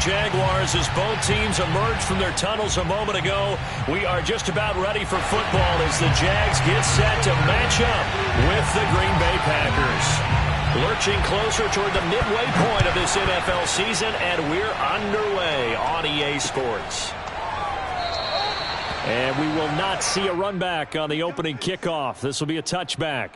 Jaguars as both teams emerged from their tunnels a moment ago. We are just about ready for football as the Jags get set to match up with the Green Bay Packers. Lurching closer toward the midway point of this NFL season, and we're underway on EA Sports. And we will not see a run back on the opening kickoff. This will be a touchback.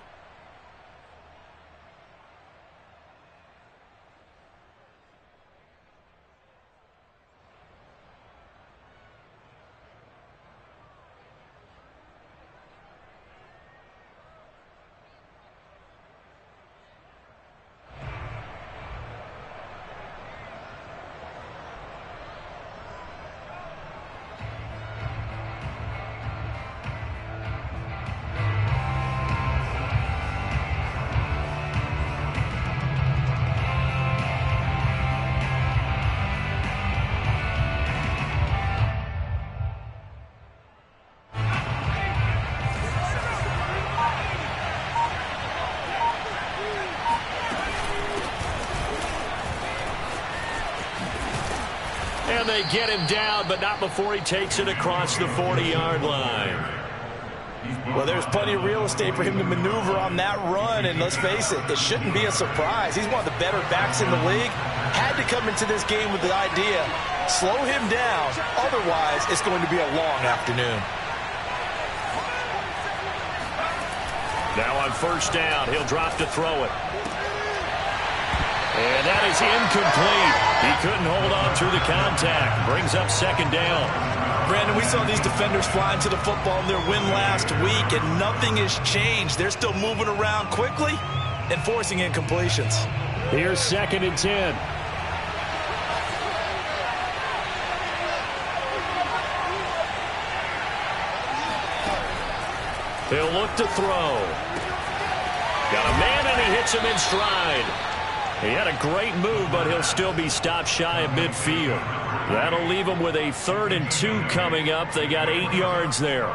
And they get him down, but not before he takes it across the 40-yard line. Well, there's plenty of real estate for him to maneuver on that run, and let's face it, it shouldn't be a surprise. He's one of the better backs in the league. Had to come into this game with the idea, slow him down, otherwise it's going to be a long afternoon. Now on first down, he'll drop to throw it. And that is incomplete. He couldn't hold on through the contact. Brings up second down. Brandon, we saw these defenders flying to the football in their win last week, and nothing has changed. They're still moving around quickly and forcing incompletions. Here's 2nd and 10. He'll look to throw. Got a man, and he hits him in stride. He had a great move, but he'll still be stopped shy of midfield. That'll leave him with a 3rd and 2 coming up. They got 8 yards there.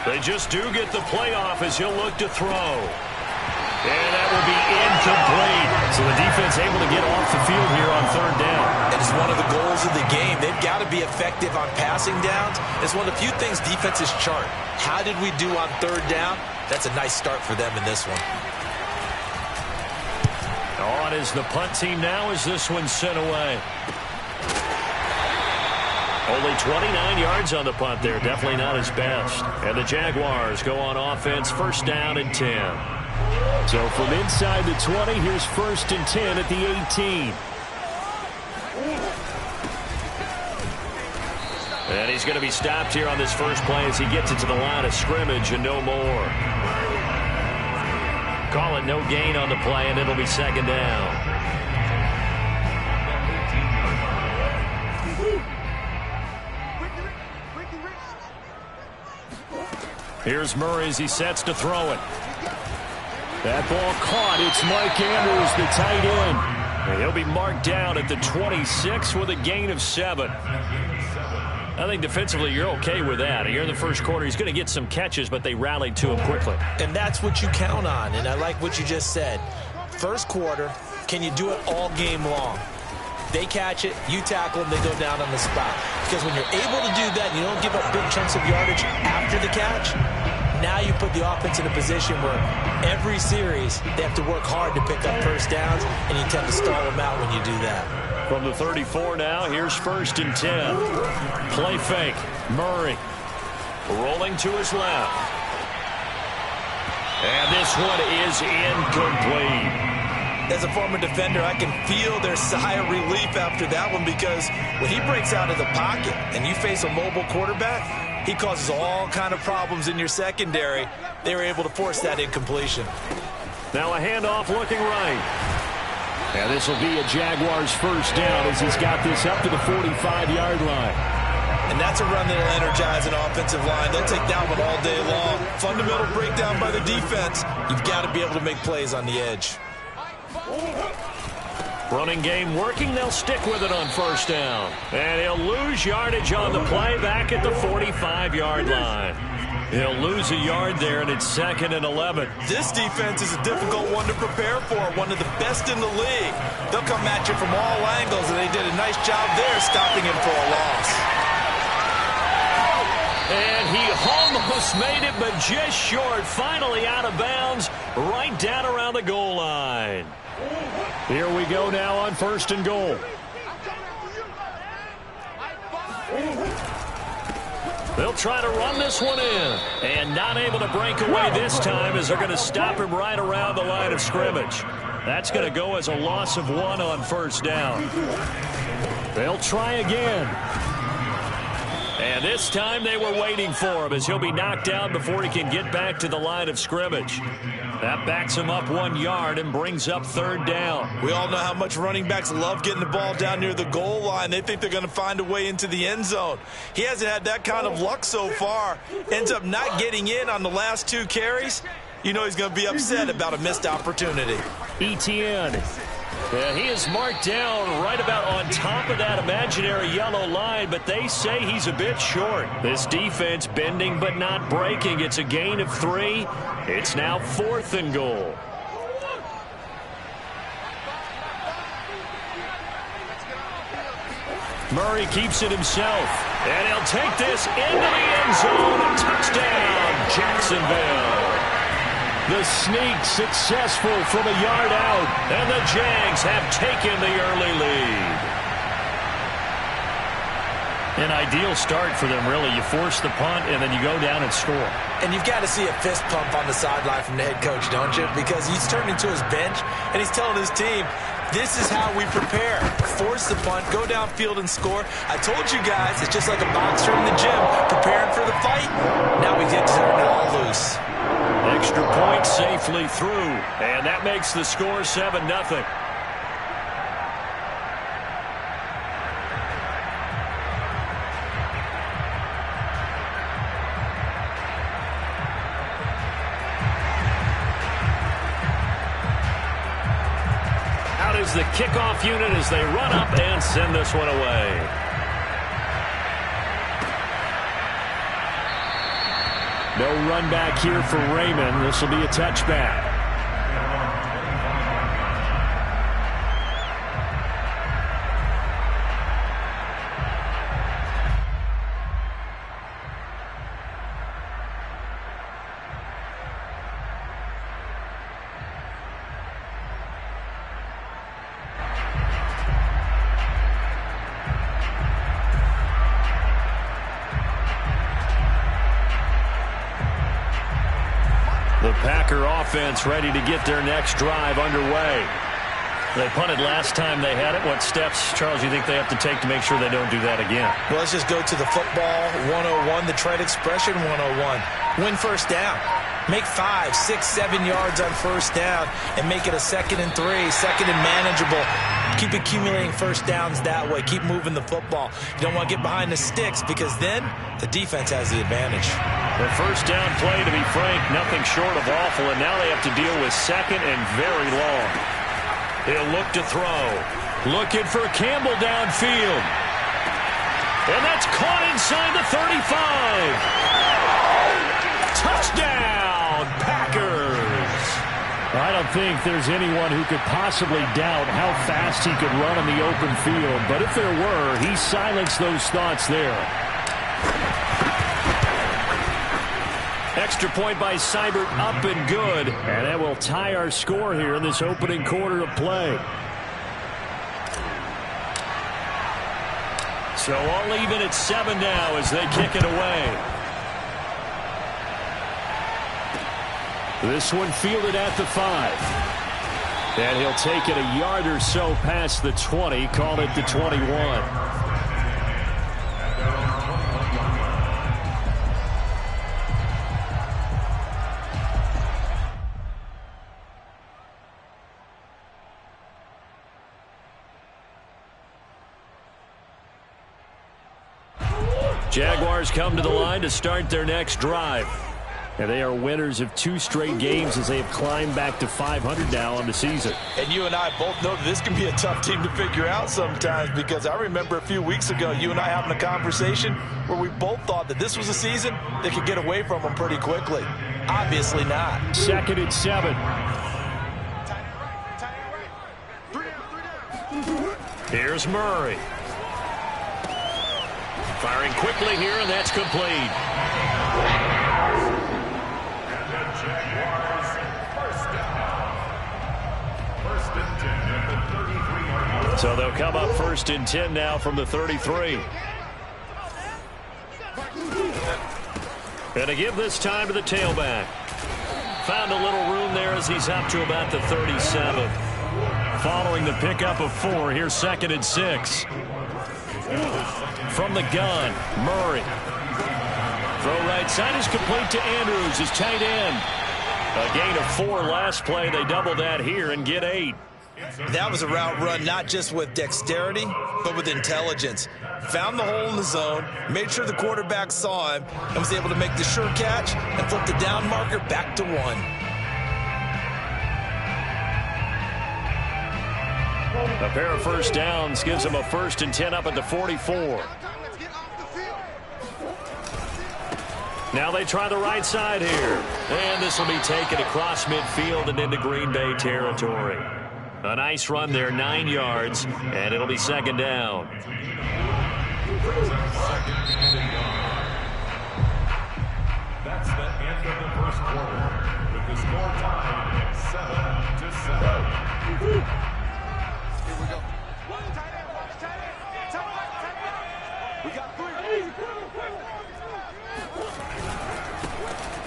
They just do get the playoff as he'll look to throw. And that will be incomplete. So the defense able to get off the field here on 3rd down. It is one of the goals of the game. They've got to be effective on passing downs. It's one of the few things defenses chart. How did we do on 3rd down? That's a nice start for them in this one. On is the punt team now as this one's sent away. Only 29 yards on the punt there. Definitely not his best. And the Jaguars go on offense, 1st down and 10. So from inside the 20, here's 1st and 10 at the 18. And he's going to be stopped here on this first play as he gets it to the line of scrimmage and no more. Call it no gain on the play, and it'll be 2nd down. Here's Murray as he sets to throw it. That ball caught. It's Mike Andrews, the tight end. And he'll be marked down at the 26 with a gain of 7. I think defensively you're okay with that. Here in the first quarter, he's going to get some catches, but they rallied to him quickly. And that's what you count on, and I like what you just said. First quarter, can you do it all game long? They catch it, you tackle them, they go down on the spot. Because when you're able to do that, you don't give up big chunks of yardage after the catch, now you put the offense in a position where every series they have to work hard to pick up first downs, and you tend to stall them out when you do that. From the 34 now, here's 1st and 10. Play fake. Murray rolling to his left. And this one is incomplete. As a former defender, I can feel their sigh of relief after that one, because when he breaks out of the pocket and you face a mobile quarterback, he causes all kind of problems in your secondary. They were able to force that incompletion. Now a handoff looking right. And this will be a Jaguars first down as he's got this up to the 45-yard line. And that's a run that will energize an offensive line. They'll take that one all day long. Fundamental breakdown by the defense. You've got to be able to make plays on the edge. Running game working. They'll stick with it on first down. And he'll lose yardage on the play back at the 45-yard line. He'll lose a yard there, and it's 2nd and 11. This defense is a difficult one to prepare for, one of the best in the league. They'll come at you from all angles, and they did a nice job there stopping him for a loss. And he almost made it, but just short. Finally out of bounds, right down around the goal line. Here we go now on 1st and goal. They'll try to run this one in. And not able to break away this time as they're going to stop him right around the line of scrimmage. That's going to go as a loss of 1 on first down. They'll try again. And this time they were waiting for him as he'll be knocked down before he can get back to the line of scrimmage. That backs him up 1 yard and brings up 3rd down. We all know how much running backs love getting the ball down near the goal line. They think they're going to find a way into the end zone. He hasn't had that kind of luck so far. Ends up not getting in on the last 2 carries. You know he's going to be upset about a missed opportunity. Etienne. Yeah, he is marked down right about on top of that imaginary yellow line, but they say he's a bit short. This defense bending but not breaking. It's a gain of 3. It's now 4th and goal. Murray keeps it himself, and he'll take this into the end zone. Touchdown, Jacksonville. The sneak successful from a yard out, and the Jags have taken the early lead. An ideal start for them, really. You force the punt, and then you go down and score. And you've got to see a fist pump on the sideline from the head coach, don't you? Because he's turning to his bench, and he's telling his team, this is how we prepare. Force the punt, go downfield and score. I told you guys, it's just like a boxer in the gym, preparing for the fight. Now we get to turn it all loose. Extra point safely through, and that makes the score 7-0. Out is the kickoff unit as they run up and send this one away. No run back here for Raymond. This will be a touchback. The Packer offense ready to get their next drive underway. They punted last time they had it. What steps, Charles, you think they have to take to make sure they don't do that again? Well, let's just go to the football 101, the trade expression 101. Win first down. Make 5, 6, 7 yards on first down and make it a 2nd and 3, 2nd and manageable. Keep accumulating first downs that way. Keep moving the football. You don't want to get behind the sticks because then the defense has the advantage. The first down play, to be frank, nothing short of awful, and now they have to deal with 2nd and very long. He'll look to throw. Looking for Campbell downfield. And that's caught inside the 35. Touchdown, Packers. I don't think there's anyone who could possibly doubt how fast he could run on the open field. But if there were, he silenced those thoughts there. Extra point by Seibert, up and good. And that will tie our score here in this opening quarter of play. So all even at 7 now as they kick it away. This one fielded at the 5. And he'll take it a yard or so past the 20, call it the 21. Jaguars come to the line to start their next drive. And they are winners of 2 straight games as they have climbed back to 500 now on the season. And you and I both know that this can be a tough team to figure out sometimes, because I remember a few weeks ago you and I having a conversation where we both thought that this was a season that could get away from them pretty quickly. Obviously not. 2nd and 7. Here's Murray. Firing quickly here, and that's complete. So they'll come up 1st and 10 now from the 33. And to give this time to the tailback. Found a little room there as he's up to about the 37. Following the pickup of 4, here's 2nd and 6. From the gun, Murray. Throw right side is complete to Andrews, his tight end. A gain of 4 last play. They double that here and get 8. That was a route run not just with dexterity, but with intelligence. Found the hole in the zone, made sure the quarterback saw him, and was able to make the sure catch and flip the down marker back to 1. A pair of first downs gives them a 1st and 10 up at the 44. Now they try the right side here. And this will be taken across midfield and into Green Bay territory. A nice run there, 9 yards, and it'll be 2nd down. That's the end of the first quarter, with the score tied 7-7. Here we go. We got 3.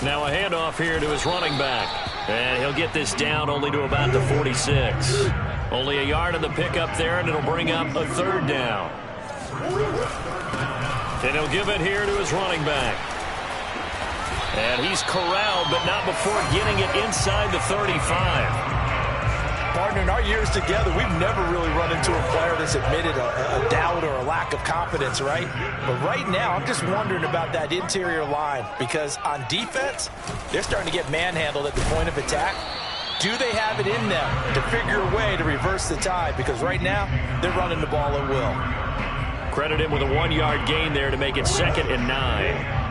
Now a handoff here to his running back. And he'll get this down only to about the 46. Only a yard on the pickup there, and it'll bring up a 3rd down. And he'll give it here to his running back. And he's corralled, but not before getting it inside the 35. Partner, in our years together, we've never really run into a player that's admitted a doubt or a lack of confidence, right? But right now, I'm just wondering about that interior line, because on defense, they're starting to get manhandled at the point of attack. Do they have it in them to figure a way to reverse the tide? Because right now, they're running the ball at will. Credit him with a 1-yard gain there to make it 2nd and 9.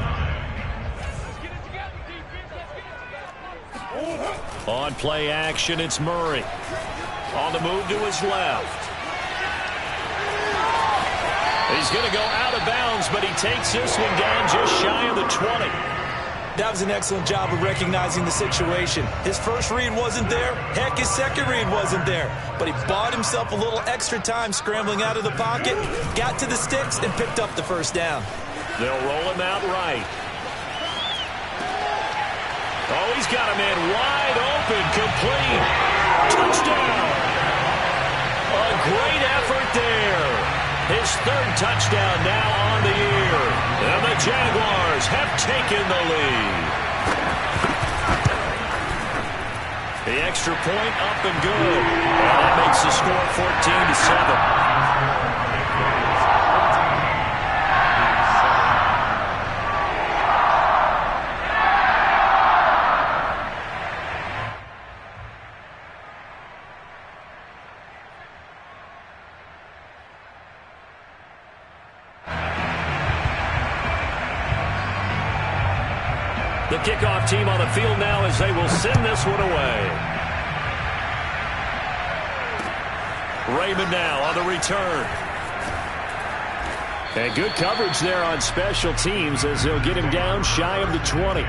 On play action, it's Murray. On the move to his left. He's going to go out of bounds, but he takes this one down just shy of the 20. That was an excellent job of recognizing the situation. His first read wasn't there. Heck, his second read wasn't there. But he bought himself a little extra time scrambling out of the pocket, got to the sticks, and picked up the 1st down. They'll roll him out right. Oh, he's got a man wide open, complete. Touchdown! A great effort there. His 3rd touchdown now on the year. And the Jaguars have taken the lead. The extra point up and good. And that makes the score 14-7. The kickoff team on the field now as they will send this one away. Raymond now on the return. And good coverage there on special teams as they'll get him down shy of the 20.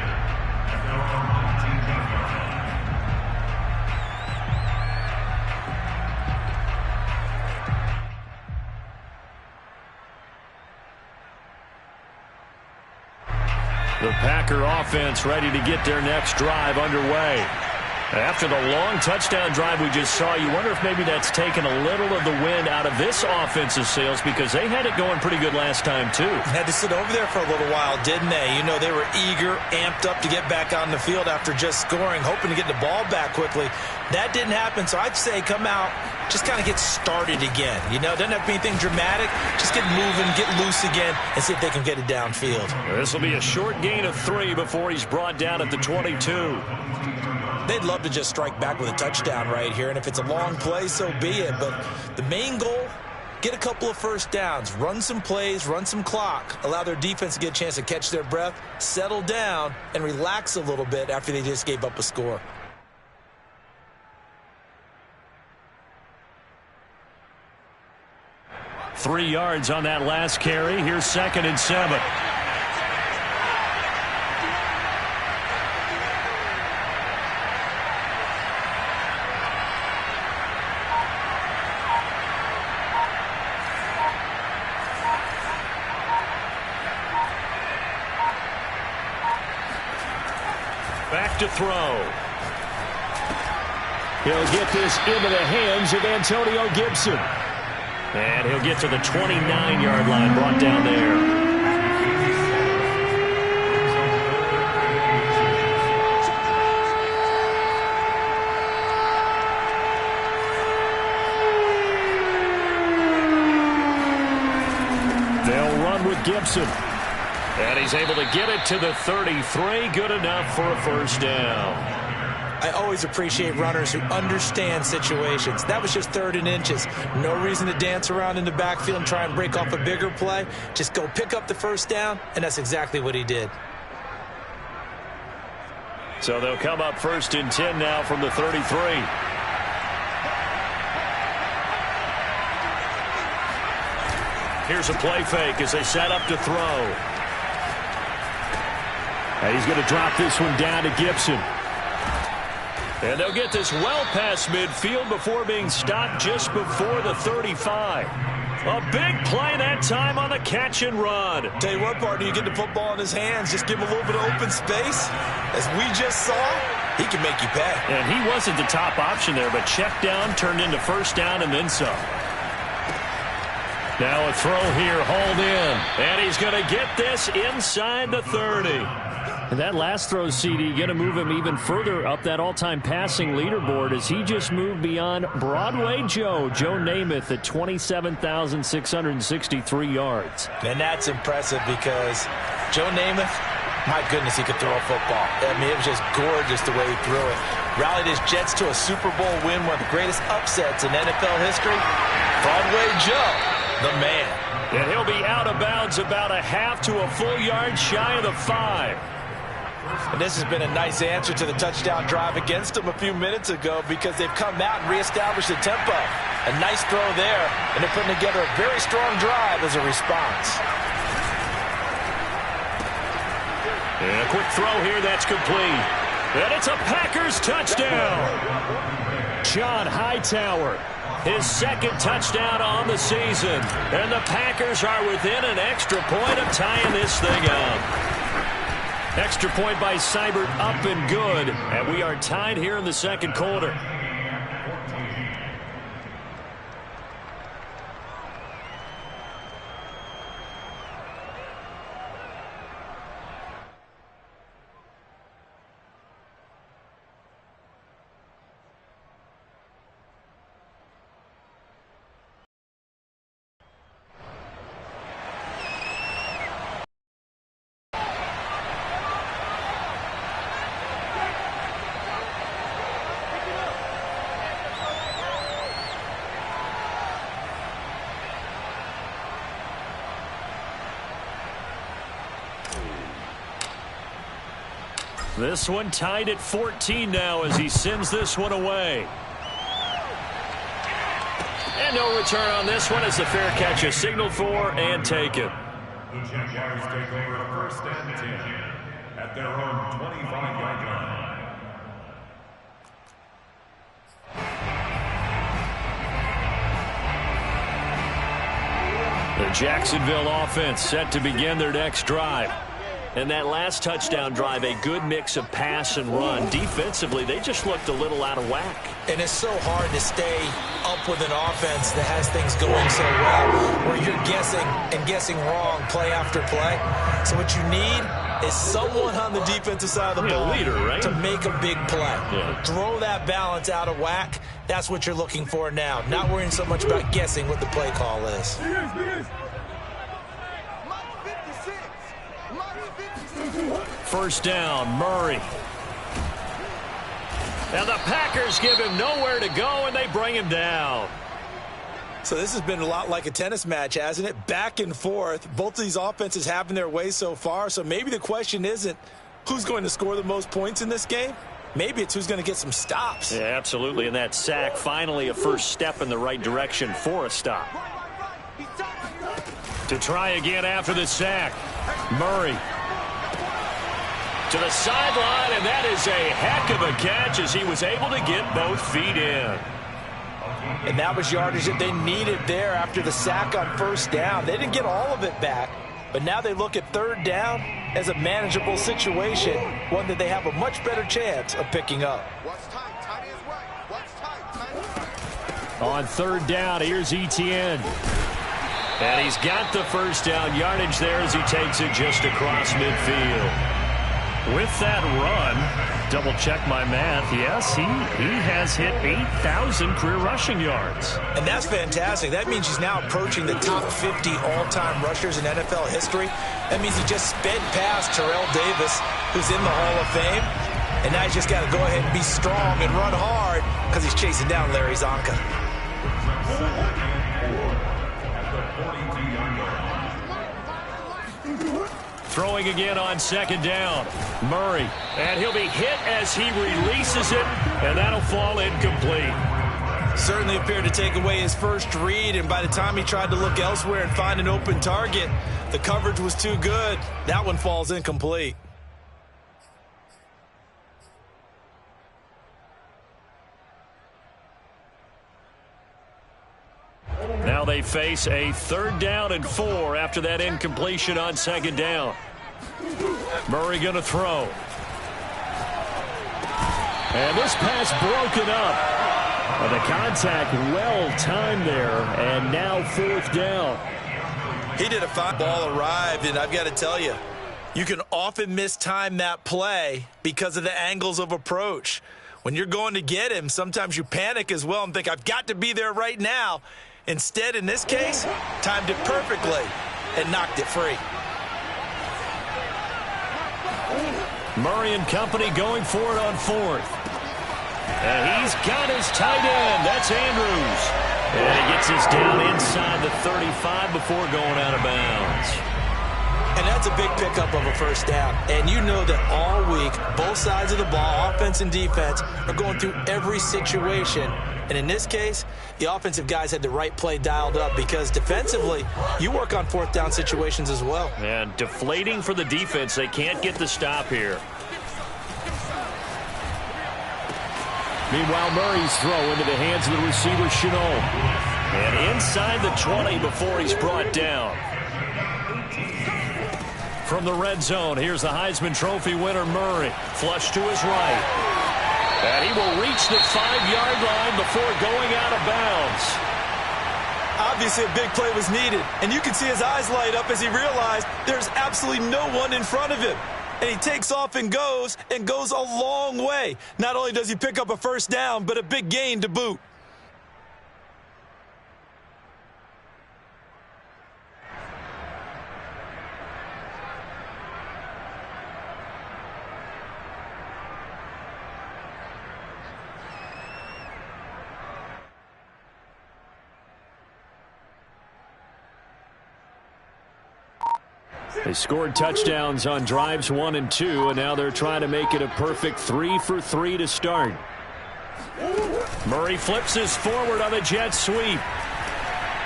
The Packer offense ready to get their next drive underway. After the long touchdown drive we just saw, you wonder if maybe that's taken a little of the wind out of this offensive sails, because they had it going pretty good last time too. Had to sit over there for a little while, didn't they? You know, they were eager, amped up to get back on the field after just scoring, hoping to get the ball back quickly. That didn't happen, so I'd say come out, just kind of get started again. You know, doesn't have to be anything dramatic. Just get moving, get loose again, and see if they can get it downfield. This will be a short gain of 3 before he's brought down at the 22. They'd love to just strike back with a touchdown right here, and if it's a long play, so be it. But the main goal, get a couple of first downs, run some plays, run some clock, allow their defense to get a chance to catch their breath, settle down, and relax a little bit after they just gave up a score. 3 yards on that last carry. Here's 2nd and 7. Back to throw. He'll get this into the hands of Antonio Gibson. And he'll get to the 29-yard line, brought down there. They'll run with Gibson. And he's able to get it to the 33. Good enough for a first down. I always appreciate runners who understand situations. That was just 3rd and inches. No reason to dance around in the backfield and try and break off a bigger play. Just go pick up the first down, and that's exactly what he did. So they'll come up 1st and 10 now from the 33. Here's a play fake as they set up to throw. And he's going to drop this one down to Gibson. And they'll get this well past midfield before being stopped just before the 35. A big play that time on the catch and run. Tell you what, partner, you get the football in his hands, just give him a little bit of open space. As we just saw, he can make you pay. And he wasn't the top option there, but check down turned into first down and then some. Now a throw here, hauled in. And he's going to get this inside the 30. And that last throw, CD, going to move him even further up that all-time passing leaderboard as he just moved beyond Broadway Joe Namath at 27,663 yards. And that's impressive because Joe Namath, my goodness, he could throw a football. I mean, it was just gorgeous the way he threw it. Rallied his Jets to a Super Bowl win, one of the greatest upsets in NFL history. Broadway Joe, the man. And he'll be out of bounds about a half to a full yard shy of the 5. And this has been a nice answer to the touchdown drive against them a few minutes ago because they've come out and reestablished the tempo. A nice throw there, and they're putting together a very strong drive as a response. And a quick throw here that's complete. And it's a Packers touchdown. John Hightower, his 2nd touchdown on the season. And the Packers are within an extra point of tying this thing up. Extra point by Seibert, up and good. And we are tied here in the 2nd quarter. This one tied at 14 now as he sends this one away. And no return on this one as the fair catch is signaled for and taken. The Jaguars take over 1st and 10 at their own 25-yard line. The Jacksonville offense set to begin their next drive. And that last touchdown drive, a good mix of pass and run. Defensively, they just looked a little out of whack. And it's so hard to stay up with an offense that has things going so well, where you're guessing and guessing wrong play after play. So what you need is someone on the defensive side of the ball leader, right? to make a big play. Yeah. Throw that balance out of whack. That's what you're looking for now. Not worrying so much about guessing what the play call is. First down, Murray. And the Packers give him nowhere to go, and they bring him down. So this has been a lot like a tennis match, hasn't it? Back and forth. Both of these offenses having their way so far. So maybe the question isn't who's going to score the most points in this game. Maybe it's who's going to get some stops. Yeah, absolutely. And that sack, finally a first step in the right direction for a stop. To try again after the sack. Murray. To the sideline, and that is a heck of a catch as he was able to get both feet in. And that was yardage that they needed there after the sack on first down. They didn't get all of it back, but now they look at third down as a manageable situation, one that they have a much better chance of picking up. On third down, here's Etienne. And he's got the first down yardage there as he takes it just across midfield. With that run, double check my math, yes, he has hit 8,000 career rushing yards. And that's fantastic. That means he's now approaching the top 50 all-time rushers in NFL history. That means he just sped past Terrell Davis, who's in the Hall of Fame. And now he's just got to go ahead and be strong and run hard because he's chasing down Larry Zonka. Throwing again on second down. Murray. And he'll be hit as he releases it, and that'll fall incomplete. Certainly appeared to take away his first read, and by the time he tried to look elsewhere and find an open target, the coverage was too good. That one falls incomplete. Now they face a third down and 4 after that incompletion on second down. Murray going to throw. And this pass broken up. The contact well-timed there, and now fourth down. He did a fine ball arrived, and I've got to tell you, you can often mistime that play because of the angles of approach. When you're going to get him, sometimes you panic as well and think, I've got to be there right now. Instead, in this case, timed it perfectly and knocked it free. Murray and company going for it on fourth. And he's got his tight end. That's Andrews. And he gets us down inside the 35 before going out of bounds. And that's a big pickup of a first down. And you know that all week, both sides of the ball, offense and defense, are going through every situation. And in this case, the offensive guys had the right play dialed up because defensively, you work on fourth down situations as well. And deflating for the defense. They can't get the stop here. Meanwhile, Murray's throw into the hands of the receiver, Chenault. And inside the 20 before he's brought down. From the red zone, here's the Heisman Trophy winner, Murray. Flush to his right. And he will reach the 5-yard line before going out of bounds. Obviously, a big play was needed. And you can see his eyes light up as he realized there's absolutely no one in front of him. And he takes off and goes a long way. Not only does he pick up a first down, but a big gain to boot. They scored touchdowns on drives 1 and 2, and now they're trying to make it a perfect 3 for 3 to start. Murray flips this forward on the jet sweep.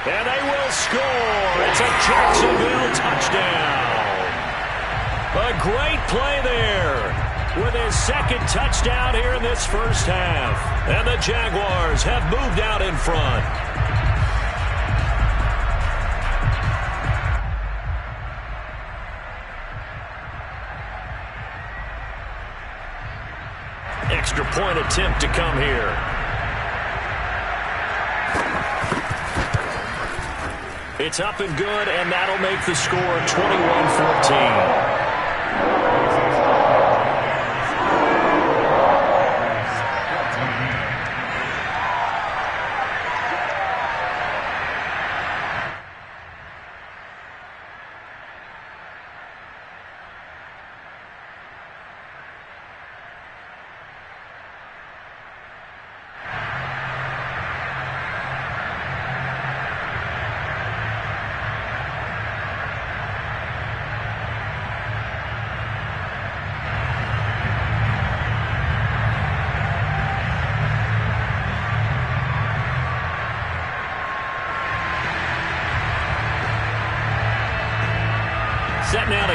And they will score. It's a Jacksonville touchdown. A great play there with his second touchdown here in this first half. And the Jaguars have moved out in front. Extra point attempt to come here. It's up and good, and that'll make the score 21-14.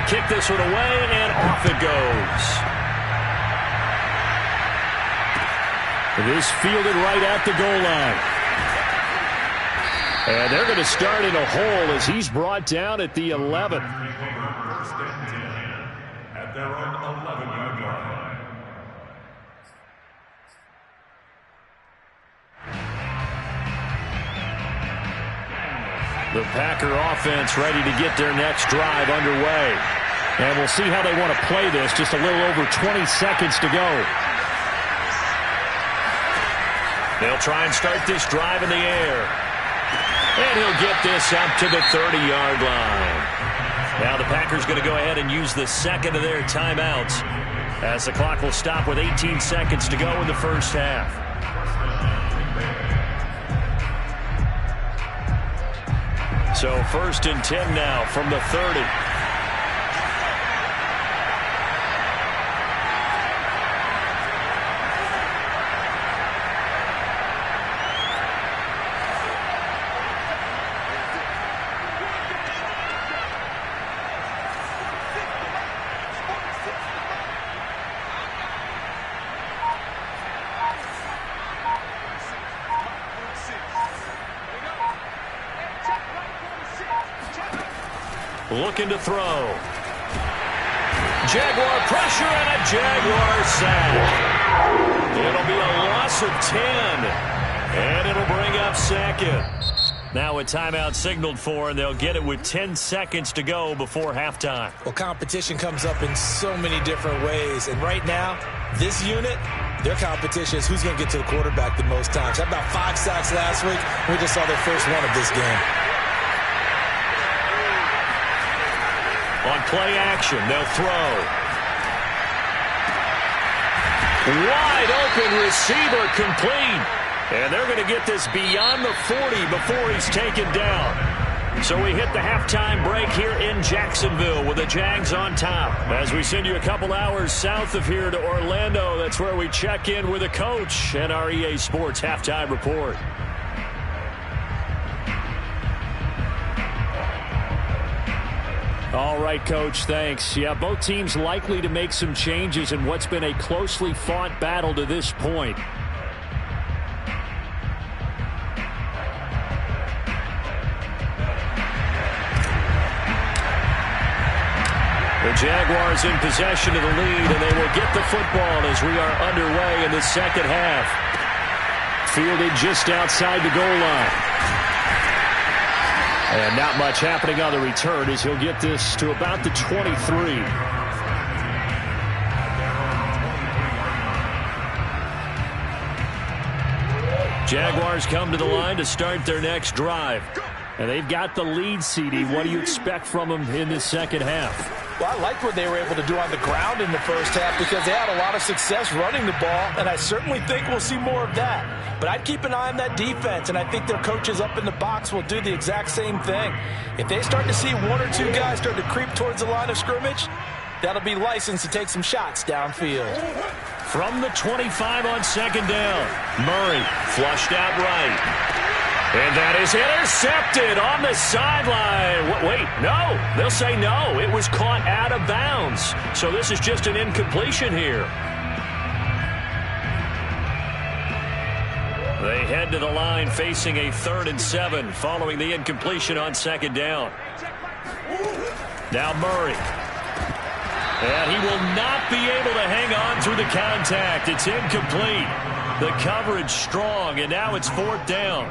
to kick this one away, and off it goes. This fielded right at the goal line. And they're going to start in a hole as he's brought down at the 11. First and 10 at their own 11-yard line. The Packer offense ready to get their next drive underway. And we'll see how they want to play this. Just a little over 20 seconds to go. They'll try and start this drive in the air. And he'll get this up to the 30-yard line. Now the Packers going to go ahead and use the second of their timeouts as the clock will stop with 18 seconds to go in the first half. So first and 10 now from the 30. Looking to throw. Jaguar pressure and a Jaguar sack. It'll be a loss of 10. And it'll bring up second. Now a timeout signaled for, and they'll get it with 10 seconds to go before halftime. Well, competition comes up in so many different ways. And right now, this unit, their competition is who's going to get to the quarterback the most times. Had about 5 sacks last week. We just saw their first one of this game. On play action, they'll throw. Wide open receiver complete. And they're going to get this beyond the 40 before he's taken down. So we hit the halftime break here in Jacksonville with the Jags on top. As we send you a couple hours south of here to Orlando, that's where we check in with the coach and our EA Sports halftime report. All right, Coach, thanks. Yeah, both teams likely to make some changes in what's been a closely fought battle to this point. The Jaguars in possession of the lead, and they will get the football as we are underway in the second half. Fielded just outside the goal line. And not much happening on the return as he'll get this to about the 23. Jaguars come to the line to start their next drive. And they've got the lead, CD. What do you expect from them in this second half? Well, I liked what they were able to do on the ground in the first half because they had a lot of success running the ball, and I certainly think we'll see more of that. But I'd keep an eye on that defense, and I think their coaches up in the box will do the exact same thing. If they start to see 1 or 2 guys start to creep towards the line of scrimmage, that'll be licensed to take some shots downfield. From the 25 on second down, Murray flushed out right. And that is intercepted on the sideline. Wait, no. They'll say no. It was caught out of bounds. So this is just an incompletion here. They head to the line facing a 3rd and 7 following the incompletion on second down. Now Murray. And he will not be able to hang on through the contact. It's incomplete. The coverage strong, and now it's 4th down.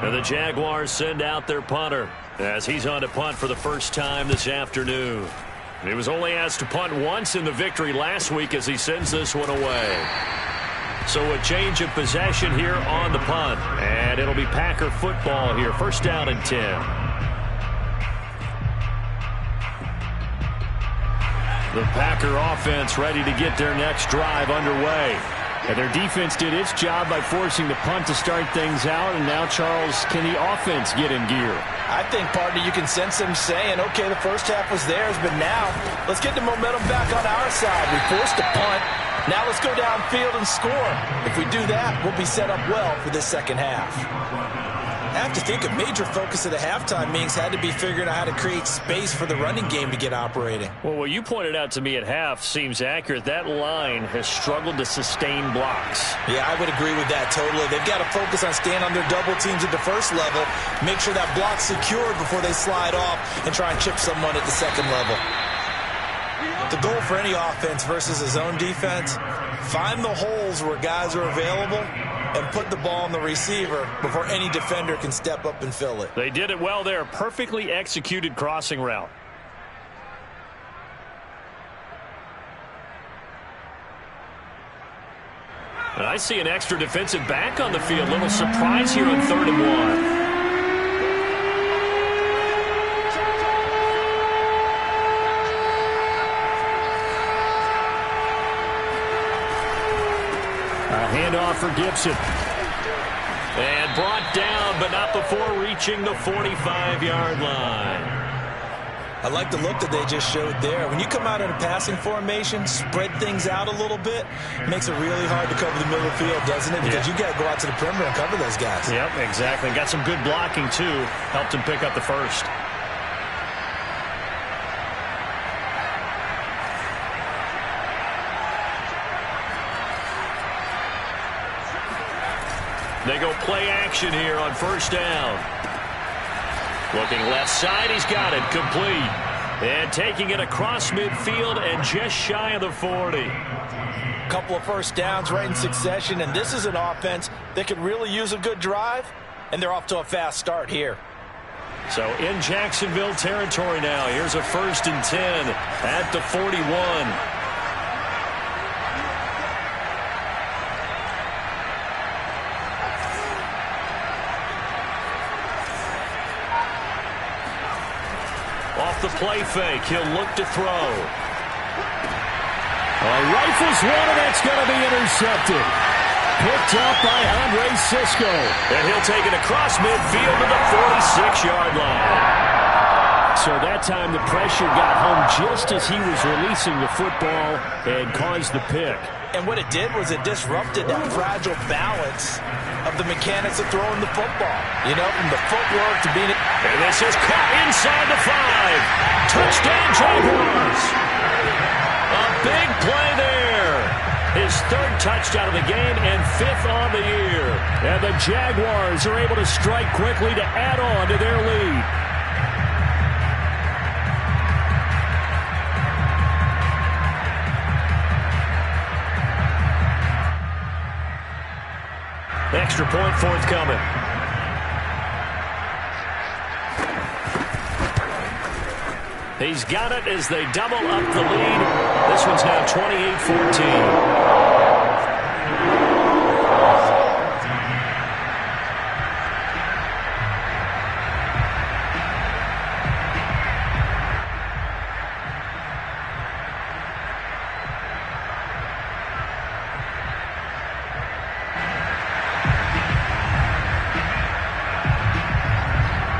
And the Jaguars send out their punter as he's on to punt for the first time this afternoon. He was only asked to punt once in the victory last week as he sends this one away. So a change of possession here on the punt. And it'll be Packer football here. First down and 10. The Packer offense ready to get their next drive underway. And their defense did its job by forcing the punt to start things out. And now, Charles, can the offense get in gear? I think, partner, you can sense them saying, okay, the first half was theirs, but now let's get the momentum back on our side. We forced a punt. Now let's go downfield and score. If we do that, we'll be set up well for this second half. I have to think a major focus of the halftime meetings had to be figuring out how to create space for the running game to get operating. Well, what you pointed out to me at half seems accurate. That line has struggled to sustain blocks. Yeah, I would agree with that totally. They've got to focus on staying on their double teams at the first level, make sure that block's secured before they slide off and try and chip someone at the second level. The goal for any offense versus a zone defense, find the holes where guys are available and put the ball on the receiver before any defender can step up and fill it. They did it well there. Perfectly executed crossing route. And I see an extra defensive back on the field. Little surprise here on 3rd and 1. Handoff for Gibson. And brought down, but not before reaching the 45-yard line. I like the look that they just showed there. When you come out in a passing formation, spread things out a little bit, makes it really hard to cover the middle of the field, doesn't it? Because you got to go out to the perimeter and cover those guys. Yep, exactly. Got some good blocking, too. Helped him pick up the first. They go play action here on 1st down. Looking left side, he's got it, complete. And taking it across midfield and just shy of the 40. Couple of first downs right in succession, and this is an offense that could really use a good drive, and they're off to a fast start here. So in Jacksonville territory now. Here's a 1st and 10 at the 41. Off the play fake, he'll look to throw. Rifles one, and that's going to be intercepted. Picked up by Andre Sisco. And he'll take it across midfield to the 46-yard line. So that time the pressure got home just as he was releasing the football and caused the pick. And what it did was it disrupted that fragile balance of the mechanics of throwing the football. You know, from the footwork to being... And this is caught inside the 5. Touchdown, Jaguars. A big play there. His 3rd touchdown of the game and 5th on the year. And the Jaguars are able to strike quickly to add on to their lead. Extra point forthcoming. He's got it as they double up the lead. This one's now 28-14.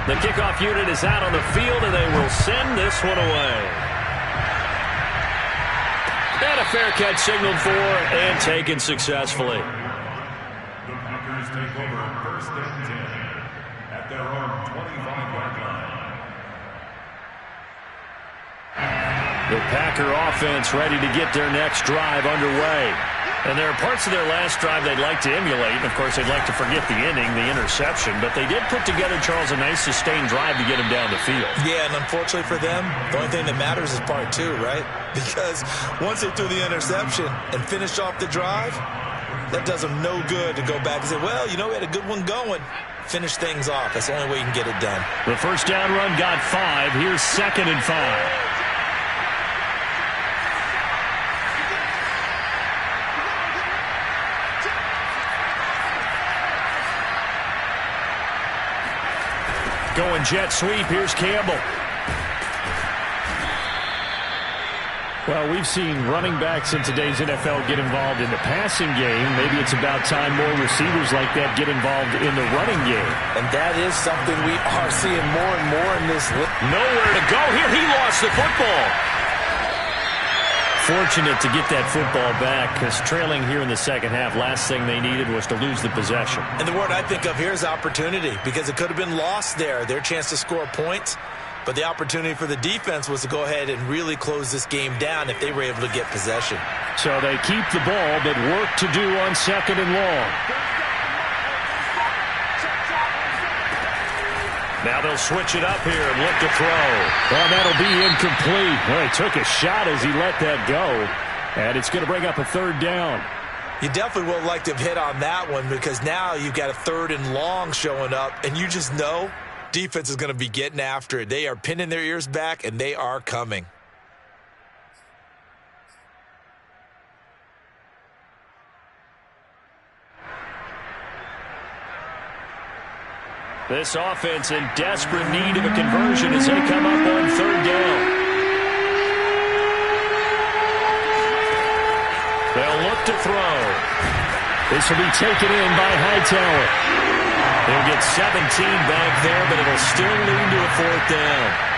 The kickoff unit is out on the field, and they will send this one away. And a fair catch signaled for and taken successfully. The Packers take over 1st and 10 at their own 25-yard line. The Packer offense ready to get their next drive underway. And there are parts of their last drive they'd like to emulate. And, of course, they'd like to forget the ending, the interception. But they did put together, Charles, a nice sustained drive to get him down the field. Yeah, and unfortunately for them, the only thing that matters is part 2, right? Because once they threw the interception and finished off the drive, that does them no good to go back and say, well, you know, we had a good one going. Finish things off. That's the only way you can get it done. The 1st down run got 5. Here's 2nd and 5. Going jet sweep. Here's Campbell. Well, we've seen running backs in today's NFL get involved in the passing game. Maybe it's about time more receivers like that get involved in the running game. And that is something we are seeing more and more in this league. Nowhere to go here. He lost the football. fortunate to get that football back because trailing here in the second half, last thing they needed was to lose the possession. And the word I think of here is opportunity because it could have been lost there. Their chance to score points, but the opportunity for the defense was to go ahead and really close this game down if they were able to get possession. So they keep the ball, but work to do on 2nd and long. Now they'll switch it up here and look to throw. Well, that'll be incomplete. Well, he took a shot as he let that go. And it's going to bring up a 3rd down. You definitely would like to have hit on that one because now you've got a 3rd and long showing up, and you just know defense is going to be getting after it. They are pinning their ears back, and they are coming. This offense in desperate need of a conversion as they come up on 3rd down. They'll look to throw. This will be taken in by Hightower. He'll get 17 back there, but it'll still lead to a 4th down.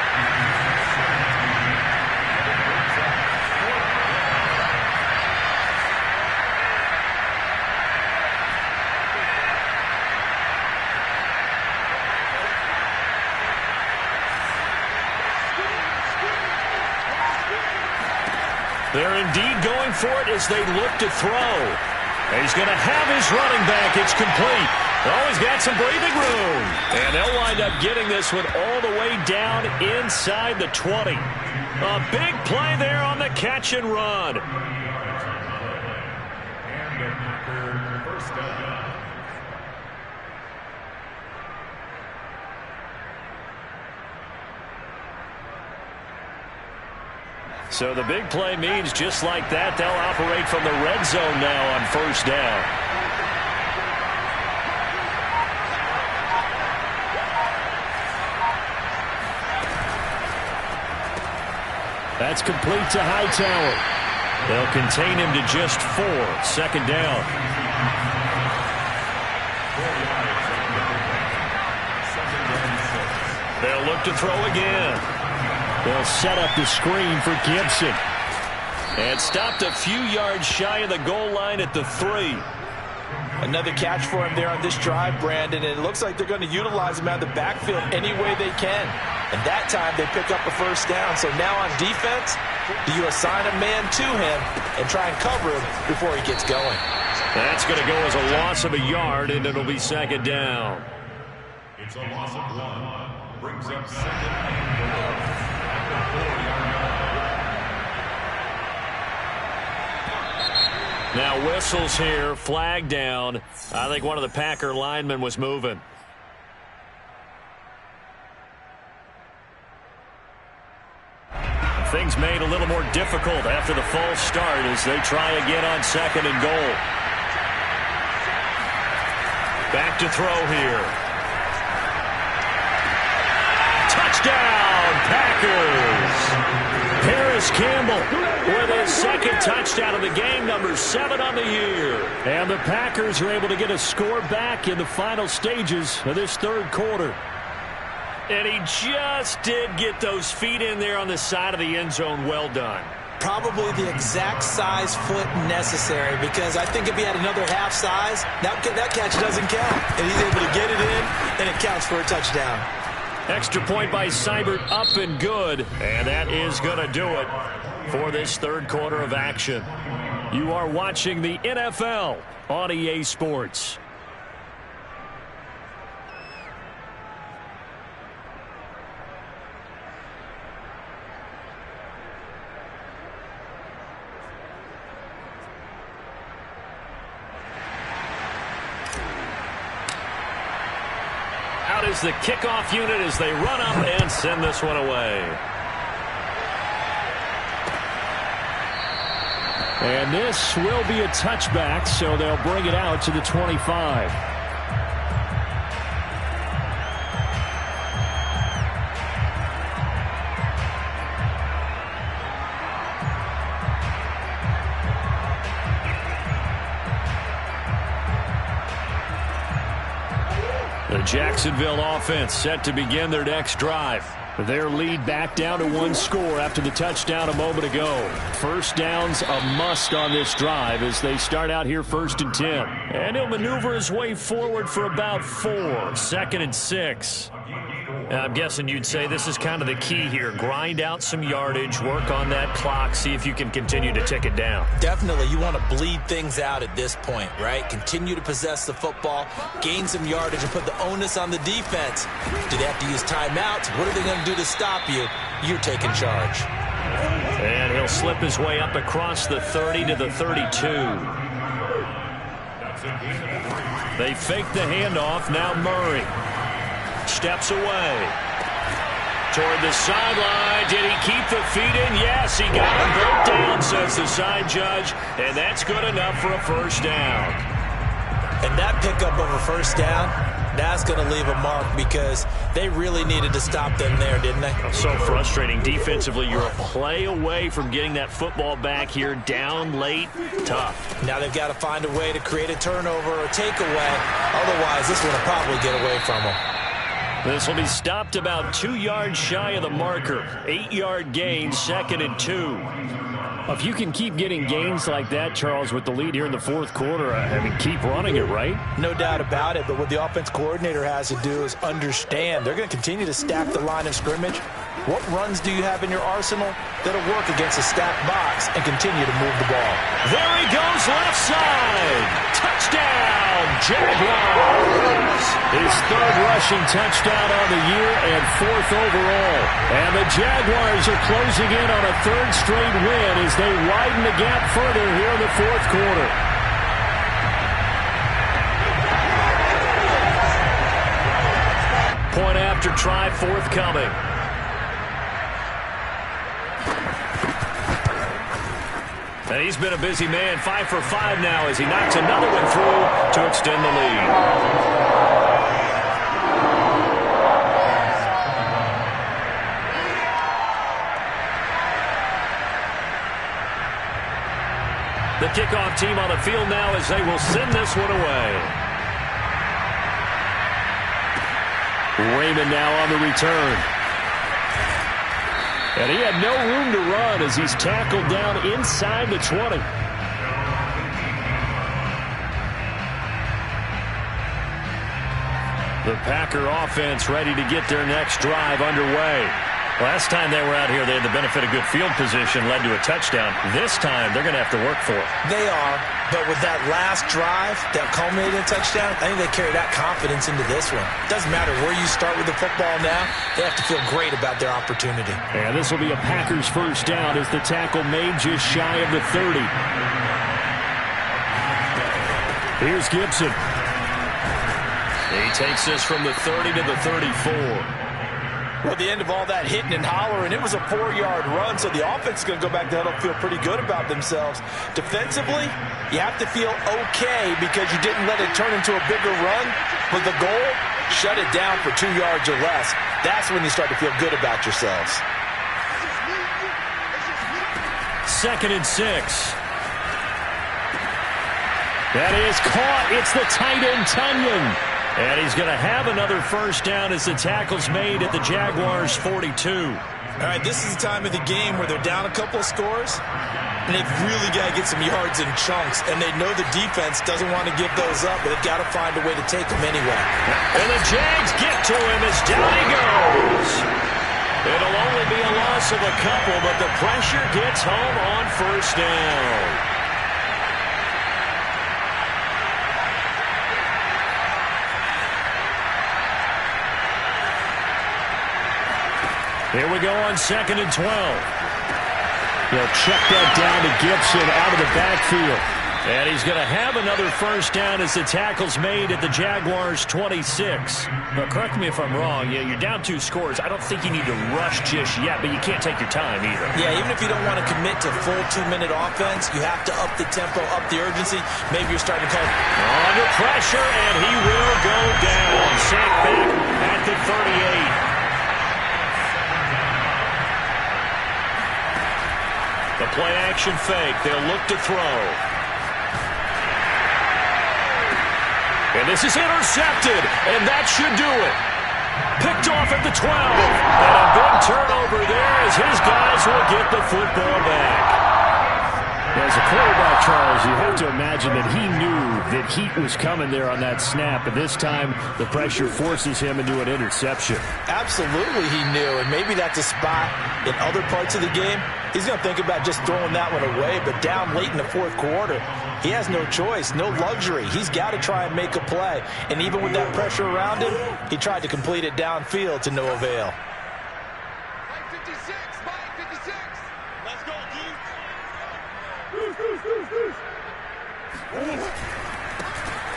They're indeed going for it as they look to throw. He's going to have his running back. It's complete. Oh, he's got some breathing room. And they'll wind up getting this one all the way down inside the 20. A big play there on the catch and run. So the big play means just like that, they'll operate from the red zone now on 1st down. That's complete to Hightower. They'll contain him to just 4. 2nd down. They'll look to throw again. They'll set up the screen for Gibson. And stopped a few yards shy of the goal line at the 3. Another catch for him there on this drive, Brandon. And it looks like they're going to utilize him out of the backfield any way they can. And that time they pick up a 1st down. So now on defense, do you assign a man to him and try and cover him before he gets going? That's going to go as a loss of a yard, and it'll be 2nd down. It's a loss of 1. Brings up 2nd and goal. Now whistles here, flag down. I think one of the Packer linemen was moving. Things made a little more difficult after the false start as they try again on 2nd and goal. Back to throw here. Touchdown, Packers! Paris Campbell with his 2nd touchdown of the game, number 7 on the year. And the Packers are able to get a score back in the final stages of this 3rd quarter. And he just did get those feet in there on the side of the end zone. Well done. Probably the exact size foot necessary because I think if he had another half size, that catch doesn't count. And he's able to get it in, and it counts for a touchdown. Extra point by Seibert, up and good. And that is going to do it for this 3rd quarter of action. You are watching the NFL on EA Sports. Out is the kickoff unit as they run up and send this one away. And this will be a touchback, so they'll bring it out to the 25. The Jacksonville offense set to begin their next drive. Their lead back down to one score after the touchdown a moment ago. First down's a must on this drive as they start out here 1st and 10. And he'll maneuver his way forward for about 4. 2nd and 6. I'm guessing you'd say this is kind of the key here. Grind out some yardage, work on that clock, see if you can continue to tick it down. Definitely. You want to bleed things out at this point, right? Continue to possess the football, gain some yardage, and put the onus on the defense. Do they have to use timeouts? What are they going to do to stop you? You're taking charge. And he'll slip his way up across the 30 to the 32. They fake the handoff. Now Murray steps away toward the sideline. Did he keep the feet in? Yes, he got him both down, says the side judge, and that's good enough for a first down. And that pickup of a first down, that's going to leave a mark because they really needed to stop them there, didn't they? So frustrating. Defensively, you're a play away from getting that football back here, down late. Tough. Now they've got to find a way to create a turnover or takeaway. Otherwise, this one will probably get away from them. This will be stopped about 2 yards shy of the marker. 8-yard gain, 2nd and 2. If you can keep getting gains like that, Charles, with the lead here in the 4th quarter, I mean, keep running it, right? No doubt about it, but what the offense coordinator has to do is understand. They're going to continue to stack the line of scrimmage. What runs do you have in your arsenal that'll work against a stacked box and continue to move the ball? There he goes, left side. Touchdown, Jaguars. His 3rd rushing touchdown on the year and 4th overall. And the Jaguars are closing in on a 3rd straight win as they widen the gap further here in the 4th quarter. Point after try forthcoming. And he's been a busy man, 5 for 5 now as he knocks another one through to extend the lead. The kickoff team on the field now as they will send this one away. Raymond now on the return. And he had no room to run as he's tackled down inside the 20. The Packer offense ready to get their next drive underway. Last time they were out here, they had the benefit of good field position, led to a touchdown. This time, they're going to have to work for it. They are, but with that last drive that culminated in a touchdown, I think they carry that confidence into this one. Doesn't matter where you start with the football now, they have to feel great about their opportunity. And this will be a Packers first down as the tackle made just shy of the 30. Here's Gibson. He takes this from the 30 to the 34. Well, at the end of all that hitting and hollering, it was a 4-yard run, so the offense is going to go back to huddle, feel pretty good about themselves. Defensively, you have to feel okay because you didn't let it turn into a bigger run. But the goal, shut it down for 2 yards or less. That's when you start to feel good about yourselves. 2nd and 6. That is caught. It's the tight end, Tunyon. And he's going to have another first down as the tackle's made at the Jaguars' 42. All right, this is the time of the game where they're down a couple of scores, and they've really got to get some yards in chunks, and they know the defense doesn't want to give those up, but they've got to find a way to take them anyway. And the Jags get to him as down he goes. It'll only be a loss of a couple, but the pressure gets home on first down. Here we go on 2nd and 12. He'll check that down to Gibson out of the backfield. And he's going to have another first down as the tackle's made at the Jaguars' 26. Now, correct me if I'm wrong. Yeah, you're down 2 scores. I don't think you need to rush just yet, but you can't take your time either. Yeah, even if you don't want to commit to full 2-minute offense, you have to up the tempo, up the urgency. Maybe you're starting to call under pressure, and he will go down. Sacked back at the 38. The play-action fake. They'll look to throw. And this is intercepted, and that should do it. Picked off at the 12. And a big turnover there as his guys will get the football back. As a quarterback, Charles, you have to imagine that he knew that heat was coming there on that snap. And this time, the pressure forces him into an interception. Absolutely he knew. And maybe that's a spot in other parts of the game. He's going to think about just throwing that one away. But down late in the fourth quarter, he has no choice, no luxury. He's got to try and make a play. And even with that pressure around him, he tried to complete it downfield to no avail.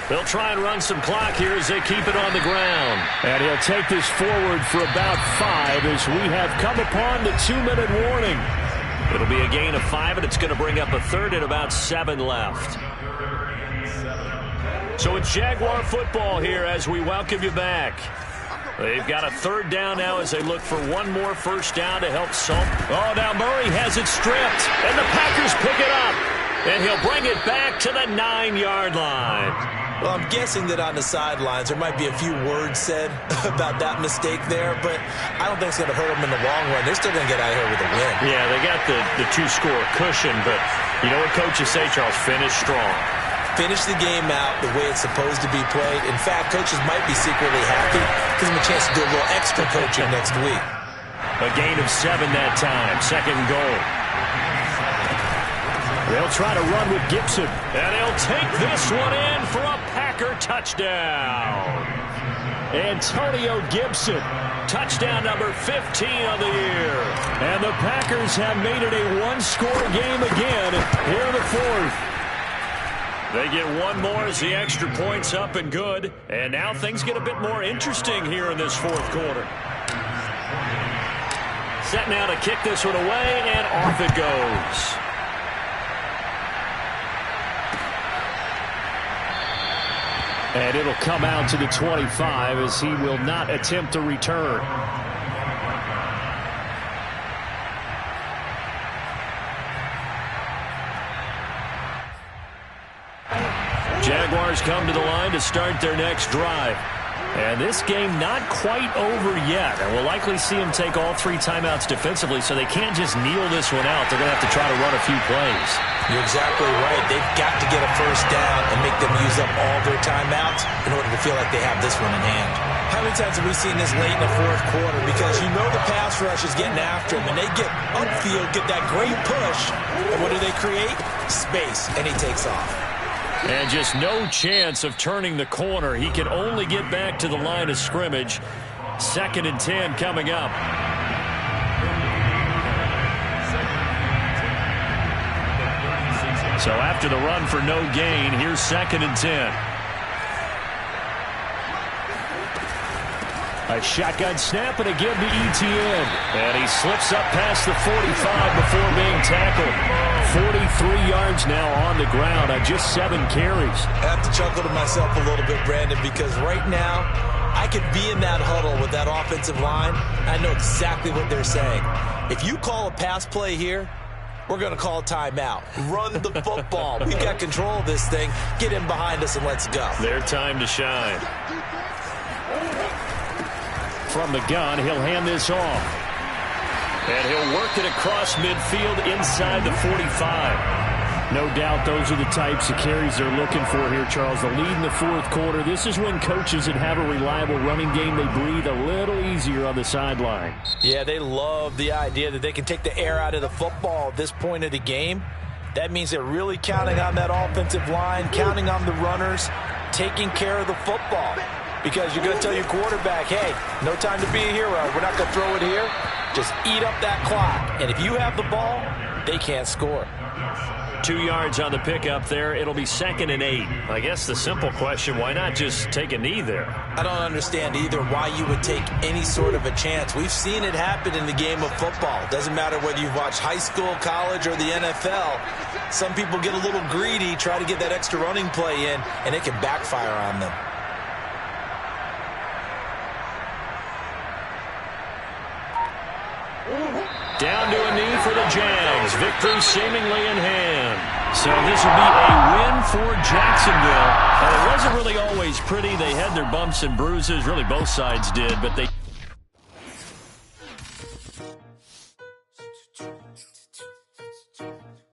They'll try and run some clock here as they keep it on the ground. And he'll take this forward for about 5 as we have come upon the 2-minute warning. It'll be a gain of 5, and it's going to bring up a third and about 7 left. So it's Jaguar football here as we welcome you back. They've got a third down now as they look for one more first down to help Salt. Oh, now Murray has it stripped, and the Packers pick it up. And he'll bring it back to the 9-yard line. Well, I'm guessing that on the sidelines there might be a few words said about that mistake there, but I don't think it's going to hurt them in the long run. They're still going to get out of here with a win. Yeah, they got the 2-score cushion, but you know what coaches say, Charles? Finish strong. Finish the game out the way it's supposed to be played. In fact, coaches might be secretly happy. Gives them a chance to do a little extra coaching next week. A gain of 7 that time. Second and goal. They'll try to run with Gibson. And he'll take this one in for a Packer touchdown. Antonio Gibson. Touchdown number 15 of the year. And the Packers have made it a one-score game again here in the fourth. They get one more as the extra point's up and good. And now things get a bit more interesting here in this fourth quarter. Set now to kick this one away, and off it goes. And it'll come out to the 25 as he will not attempt to return. Jaguars come to the line to start their next drive. And this game not quite over yet. And we'll likely see them take all 3 timeouts defensively, so they can't just kneel this one out. They're going to have to try to run a few plays. You're exactly right. They've got to get a first down and make them use up all their timeouts in order to feel like they have this one in hand. How many times have we seen this late in the fourth quarter? Because you know the pass rush is getting after him, and they get upfield, get that great push, and what do they create? Space, and he takes off. And just no chance of turning the corner. He can only get back to the line of scrimmage. 2nd and 10 coming up. So after the run for no gain, here's 2nd and 10. A shotgun snap and a give to Etienne. And he slips up past the 45 before being tackled. 43 yards now on the ground on just 7 carries. I have to chuckle to myself a little bit, Brandon, because right now I could be in that huddle with that offensive line. I know exactly what they're saying. If you call a pass play here, we're going to call a timeout. Run the football. We've got control of this thing. Get in behind us and let's go. Their time to shine. From the gun, he'll hand this off. And he'll work it across midfield inside the 45. No doubt those are the types of carries they're looking for here, Charles. The lead in the fourth quarter. This is when coaches that have a reliable running game, they breathe a little easier on the sideline. Yeah, they love the idea that they can take the air out of the football at this point of the game. That means they're really counting on that offensive line, counting on the runners, taking care of the football. Because you're going to tell your quarterback, hey, no time to be a hero. We're not going to throw it here. Just eat up that clock. And if you have the ball, they can't score. 2 yards on the pickup there. It'll be 2nd and 8. I guess the simple question, why not just take a knee there? I don't understand either why you would take any sort of a chance. We've seen it happen in the game of football. Doesn't matter whether you've watched high school, college, or the NFL. Some people get a little greedy, try to get that extra running play in, and it can backfire on them. Down to a knee for the Jags. Victory seemingly in hand. So this will be a win for Jacksonville. And it wasn't really always pretty. They had their bumps and bruises. Really, both sides did. But they